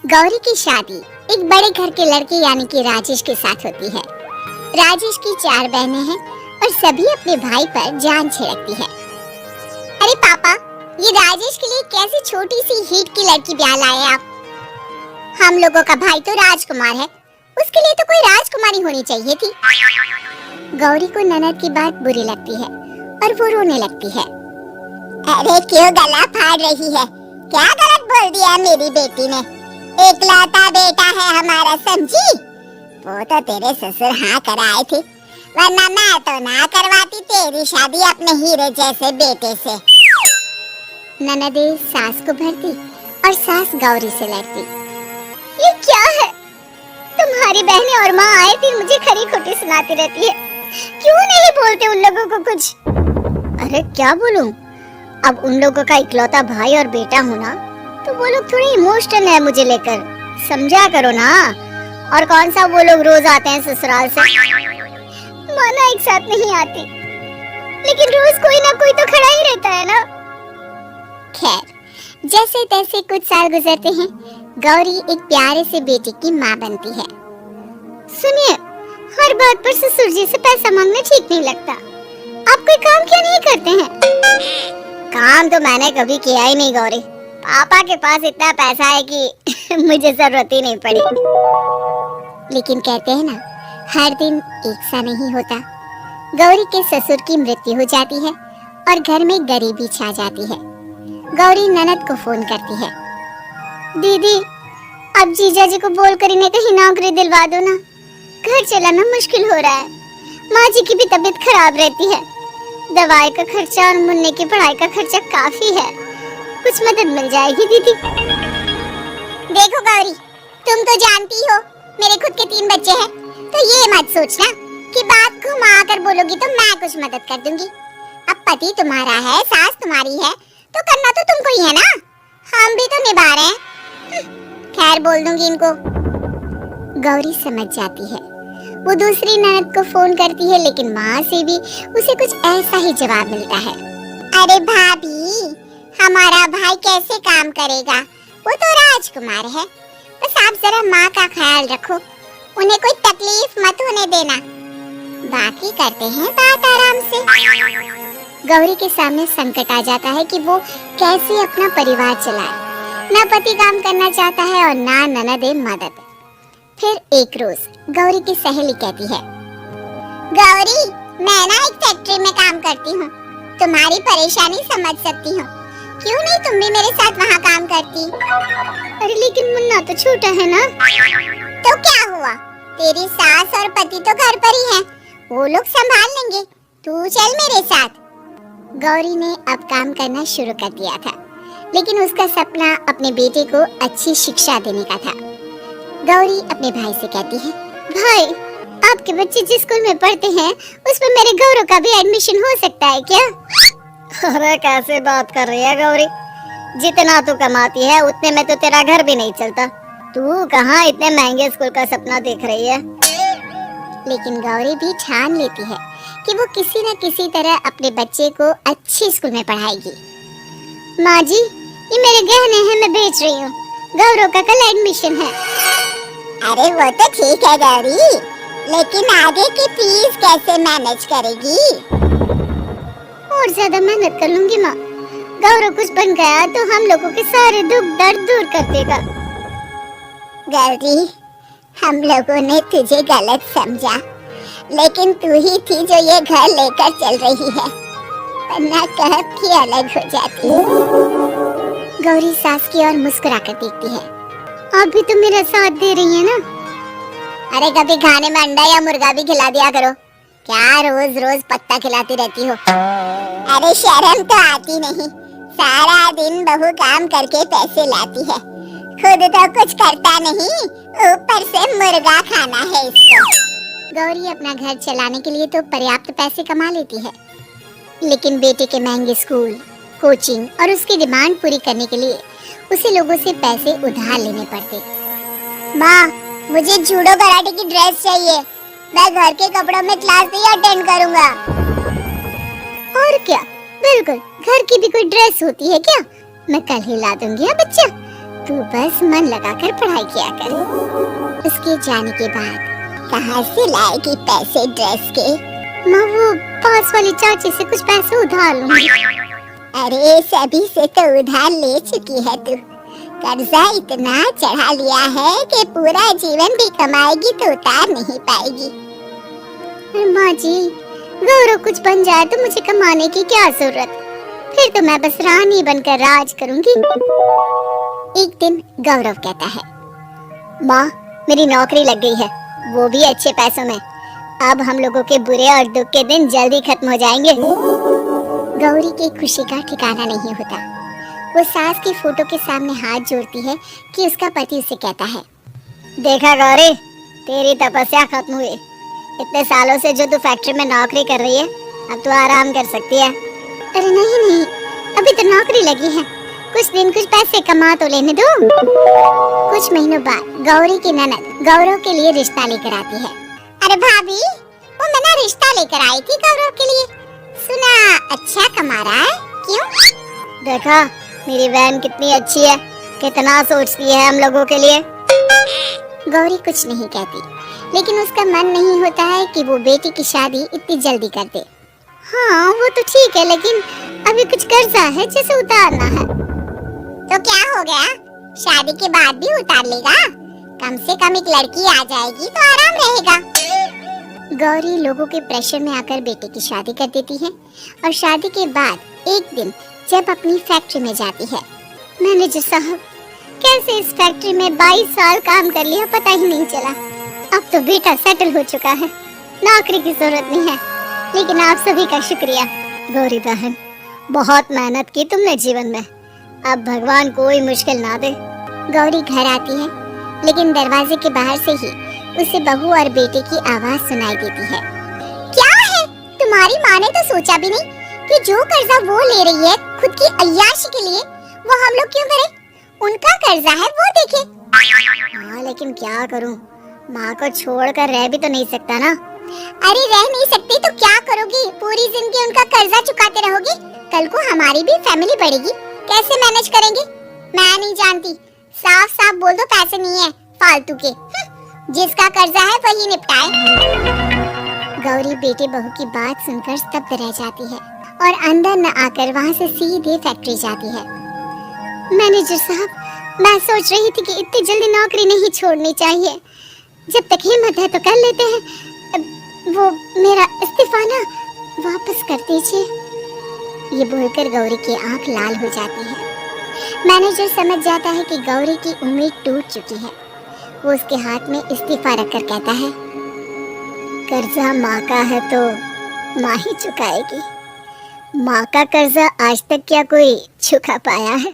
गौरी की शादी एक बड़े घर के लड़के यानी कि राजेश के साथ होती है। राजेश की 4 बहनें हैं और सभी अपने भाई पर जान छिड़कती है। अरे पापा, ये राजेश के लिए कैसी छोटी सी हिट की लड़की ब्याह लाए आप? हम लोगों का भाई तो राजकुमार है, उसके लिए तो कोई राजकुमारी होनी चाहिए थी। गौरी को ननद की बात बुरी लगती है और वो रोने लगती है। अरे क्यों गला फाड़ रही है? क्या गलत बोल दिया मेरी बेटी ने? एकलौता बेटा है हमारा, समझी? वो तो तेरे ससुर हाँ कराए थे, वरना मैं तो ना करवाती तेरी शादी अपने हीरे जैसे बेटे से। ननदे सास को भरती और सास गौरी से लड़ती। ये क्या है? तुम्हारी बहनें और माँ आए दिन मुझे खरी खोटी सुनाती रहती है। क्यों नहीं बोलते उन लोगों को कुछ? अरे क्या बोलूं? अब उन लोगों का इकलौता भाई और बेटा होना, तो वो लोग थोड़े इमोशनल है मुझे लेकर, समझा करो ना। और कौन सा वो लोग रोज आते हैं ससुराल से? माना एक साथ नहीं आती, लेकिन रोज कोई ना कोई तो खड़ा ही रहता है ना। खैर, जैसे तैसे कुछ साल गुजरते हैं, गौरी एक प्यारे से बेटे की माँ बनती है। सुनिए, हर बात पर ससुर जी से पैसा मांगना ठीक नहीं लगता। आप कोई काम क्यों नहीं करते हैं? काम तो मैंने कभी किया ही नहीं गौरी। पापा के पास इतना पैसा है कि मुझे जरूरत ही नहीं पड़ी। लेकिन कहते हैं ना, हर दिन एक सा नहीं होता। गौरी के ससुर की मृत्यु हो जाती है और घर में गरीबी छा जाती है। गौरी ननद को फोन करती है। दीदी, अब जीजा जी को बोलकर इन्हें कहीं नौकरी दिलवा दो ना, घर चलाना मुश्किल हो रहा है। माँ जी की भी तबीयत खराब रहती है, दवाई का खर्चा और मुन्ने की पढ़ाई का खर्चा काफी है, कुछ मदद मिल जाएगी दीदी। देखो गौरी, तुम तो जानती हो मेरे खुद के 3 बच्चे हैं, तो ये मत सोचना कि बात घुमा कर बोलोगी तो मैं कुछ मदद कर दूंगी। अब पति तुम्हारा है, सास तुम्हारी है, तो करना तो तुमको ही है ना, हम भी तो निभा रहे हैं। खैर, बोल दूंगी इनको। गौरी समझ जाती है। वो दूसरी ननद को फोन करती है, लेकिन माँ से भी उसे कुछ ऐसा ही जवाब मिलता है। अरे भाभी, हमारा भाई कैसे काम करेगा? वो तो राजकुमार है, बस आप जरा माँ का ख्याल रखो, उन्हें कोई तकलीफ मत होने देना, बाकी करते हैं बात आराम से। गौरी के सामने संकट आ जाता है कि वो कैसे अपना परिवार चलाए। ना पति काम करना चाहता है और ना ननदे मदद। फिर एक रोज गौरी की सहेली कहती है, गौरी, मैं ना एक फैक्ट्री में काम करती हूँ, तुम्हारी परेशानी समझ सकती हूँ, क्यों नहीं तुम भी मेरे साथ वहाँ काम करती? अरे लेकिन मुन्ना तो छोटा है ना। तो क्या हुआ, तेरी सास और पति तो घर पर ही हैं, वो लोग संभाल लेंगे, तू चल मेरे साथ। गौरी ने अब काम करना शुरू कर दिया था, लेकिन उसका सपना अपने बेटे को अच्छी शिक्षा देने का था। गौरी अपने भाई से कहती है, भाई, आपके बच्चे जिस स्कूल में पढ़ते हैं उसमें मेरे गौरव का भी एडमिशन हो सकता है क्या? अरे कैसे बात कर रही है गौरी, जितना तू कमाती है उतने में तो तेरा घर भी नहीं चलता, तू कहाँ इतने महंगे स्कूल का सपना देख रही है? लेकिन गौरी भी ठान लेती है कि वो किसी न किसी तरह अपने बच्चे को अच्छे स्कूल में पढ़ाएगी। माँ जी, ये मेरे गहने हैं, मैं बेच रही हूँ, गौरव का कल एडमिशन है। अरे वो तो ठीक है गौरी, लेकिन आगे की फीस कैसे मैनेज करेगी? और ज्यादा मेहनत कर लूंगी माँ, गौरव कुछ बन गया तो हम लोगों के सारे दुख दर्द दूर कर देगा। गौरी, हम लोगों ने तुझे गलत समझा, लेकिन तू ही थी जो ये घर लेकर चल रही है, वरना कब की अलग हो जाती। गौरी सास की ओर मुस्कुराकर देखती है। आप भी तो मेरा साथ दे रही है ना? अरे कभी खाने में अंडा या मुर्गा भी खिला दिया करो, क्या रोज रोज पत्ता खिलाती रहती हो? अरे शर्म तो आती नहीं, सारा दिन बहू काम करके पैसे लाती है, खुद तो कुछ करता नहीं, ऊपर से मुर्गा खाना है इसको। गौरी अपना घर चलाने के लिए तो पर्याप्त पैसे कमा लेती है, लेकिन बेटे के महंगे स्कूल, कोचिंग और उसकी डिमांड पूरी करने के लिए उसे लोगों से पैसे उधार लेने पड़ते। माँ, मुझे जूडो कराटे की ड्रेस चाहिए, मैं घर के कपड़ों में क्लास नहीं अटेंड करूँगा। और क्या, बिल्कुल, घर की भी कोई ड्रेस होती है क्या? मैं कल ही ला दूंगी। बच्चा, तू बस मन लगाकर पढ़ाई किया कर। उसके जाने के बाद कहाँ से लाएगी पैसे ड्रेस के? मैं वो पास वाली चाची से कुछ पैसे उधार लूंगी। अरे सभी से तो उधार ले चुकी है तू। कर्जा इतना चढ़ा लिया है कि पूरा जीवन भी कमाएगी तो उतार नहीं पाएगी। माँ जी, गौरव कुछ बन जाए तो मुझे कमाने की क्या जरूरत, फिर तो मैं बस रानी बनकर राज करूंगी। एक दिन गौरव कहता है, माँ मेरी नौकरी लग गई है, वो भी अच्छे पैसों में। अब हम लोगों के बुरे और दुख के दिन जल्दी खत्म हो जाएंगे। गौरी की खुशी का ठिकाना नहीं होता। वो सास की फोटो के सामने हाथ जोड़ती है कि उसका पति उसे कहता है, देखा गौरी, तेरी तपस्या खत्म हुई। इतने सालों से जो तू फैक्ट्री में नौकरी कर रही है, अब तू आराम कर सकती है। अरे नहीं, अभी तो नौकरी लगी है, कुछ दिन कुछ पैसे कमा तो लेने दो। कुछ महीनों बाद गौरी की ननद गौरव के लिए रिश्ता लेकर आती है। अरे भाभी, वो मैं ना रिश्ता लेकर आई थी गौरव के लिए, सुना अच्छा कमा रहा है, क्यों? देखा मेरी बहन कितनी अच्छी है, कितना सोचती है हम लोगों के लिए। गौरी कुछ नहीं कहती, लेकिन उसका मन नहीं होता है कि वो बेटी की शादी इतनी जल्दी कर दे। हाँ वो तो ठीक है, लेकिन अभी कुछ कर्जा है जिसे उतारना है। तो क्या हो गया, शादी के बाद भी उतार लेगा, कम से कम एक लड़की आ जाएगी तो आराम रहेगा। गौरी लोगों के प्रेशर में आकर बेटे की शादी कर देती है और शादी के बाद एक दिन जब अपनी फैक्ट्री में जाती है, मैनेजर साहब कैसे इस फैक्ट्री में 22 साल काम कर लिया पता ही नहीं चला। अब तो बेटा सेटल हो चुका है, नौकरी की जरूरत नहीं है, लेकिन आप सभी का शुक्रिया। गौरी बहन, बहुत मेहनत की तुमने जीवन में, अब भगवान कोई मुश्किल ना दे। गौरी घर आती है, लेकिन दरवाजे के बाहर से ही उसे बहू और बेटे की आवाज सुनाई देती है। क्या है, तुम्हारी माँ ने तो सोचा भी नहीं कि जो कर्जा वो ले रही है खुद की अय्याशी के लिए, वो हम लोग क्यों करें? उनका कर्जा है वो देखे। हाँ लेकिन क्या करूँ, माँ को छोड़कर रह भी तो नहीं सकता ना। अरे रह नहीं सकती तो क्या करोगी, पूरी जिंदगी उनका कर्जा चुकाते रहोगी? कल को हमारी भी फैमिली बढ़ेगी, कैसे मैनेज करेंगे? मैं नहीं जानती, साफ साफ बोल दो पैसे नहीं है फालतू के, जिसका कर्जा है वही निपटाए। गौरी बेटे बहू की बात सुनकर स्तब्ध रह जाती है और अंदर न आकर वहाँ से सीधे फैक्ट्री जाती है। मैनेजर साहब, मैं सोच रही थी कि इतनी जल्दी नौकरी नहीं छोड़नी चाहिए, जब तक हिम्मत है तो कर लेते हैं। वो मेरा इस्तीफा ना वापस कर दीजिए। ये बोलकर गौरी की आंख लाल हो जाती है। मैनेजर समझ जाता है कि गौरी की उम्मीद टूट चुकी है। वो उसके हाथ में इस्तीफा रखकर कहता है, कर्जा माँ का है तो माँ ही चुकाएगी। माँ का कर्जा आज तक क्या कोई चुका पाया है?